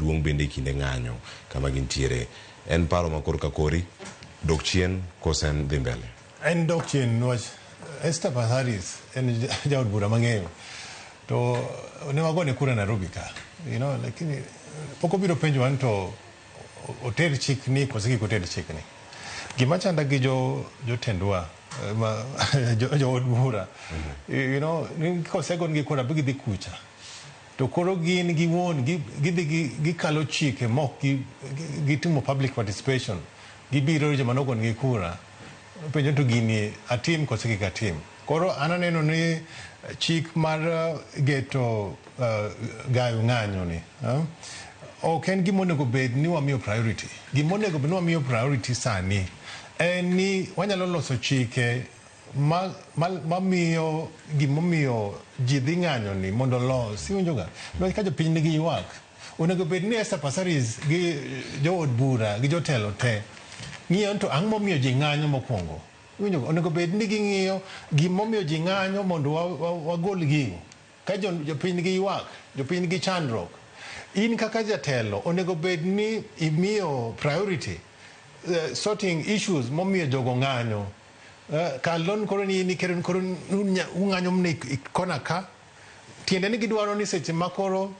maduong' bende kinde ng'anyo kama gintiere. En paro makor kakori dok chien kosen dhi mbele. En dok chien was Esther Pasaris en jaod bura mang'eyo to ne wagone kura Nairobi ka, lakini pok obiro penjo wan to oter chik ni koso kik oter chik ni. Gima chanda gi jotendwa jood bura, kosegon gi kura bi gidhi kucha to koro gin giwuon gidhi gikalo chike mok gitimo public participation, gibiro joma nogon gi kura penjo to gini atim koso kik atim. Koro ananeno ni chik mar geto gayo ng'anyo ni ok en gimonego bed ni wamiyo priority. Gimonego bed ni wamiyo priority sani en ni wanyalo loso chike mamiyo gimomiyo ji dhi ng'anyo ni mondo los. Iwinjoga ka jopiny nigi ywak, onego bed ni Esther Pasaris gi jood bura gi jotelo te ng'iyo to ang' momiyo ji ng'anyo mokwongo. Onego bed ni ging'iyo gimomiyo ji ng'anyo mondo wagol gigo. Ka jopiny nigi ywak, jopiny nigi chandruok, in kaka jatelo onego bed ni imiyo priority sorting issues momiyo jogo ng'anyo. Kalon koro ni kero koro ung'anyo mne kona ka tiende ni gidwaro ni seche makoro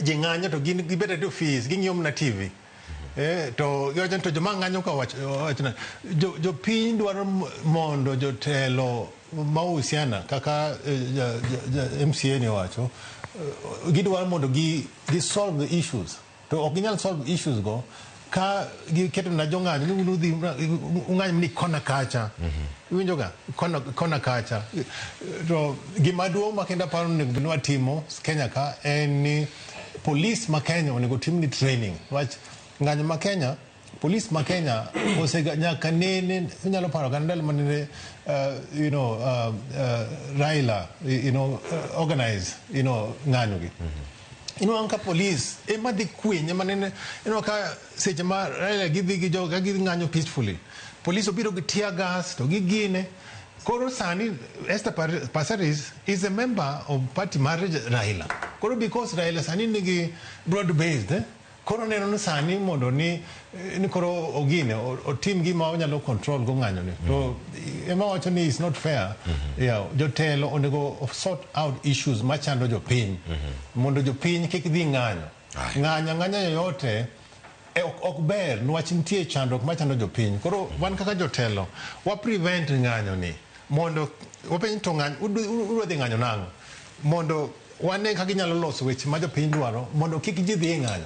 ji ng'anyo to gibet e ofis ging'iyo mna TV. To joma ng'anyo ka wachna jopiny dwaro mondo jotelo mahusiana kaka MCA ni wacho gidwaro mondo gi solve the issues, to ok ginyal solve issues go ka giketo na jong'anyo ni unudhi ung'anyo ni kona kacha. Iwinjoga kona kacha. To gima duong' makenda paro ni watimo Kenya ka en ni police ma Kenya onego tim ni training. Wach ng'anyo ma Kenya, police ma Kenya nyaka nene nyalo paro kan ndalo manene Raila organize ng'anyo gi. Anka police ema dhi kwenye manene ka seche ma Raila gidhi gi joga gidhi ng'anyo peacefully, police obiro gi tear gas to gigine. Koro sani Esther Pasaris is a member of party mar Raila. Koro because Raila sani nigi broad based koro neno ni sani mondo ni koro ogine otim gima onyalo control go ng'anyo ni. To ema wacho ni is not fair. Jotelo onego sort out issues machando jopiny mondo jopiny kik dhi ng'anyo. Ng'anya yoyote ok ber nwach nitie chandruok machando jopiny. Koro wan kaka jotelo wa prevent ng'anyo ni mondo wapeny to ng'anyo udhi ng'anyo nang'o mondo wane kaka inyalo loso weche ma jopiny dwaro mondo kik ji dhi ng'anyo.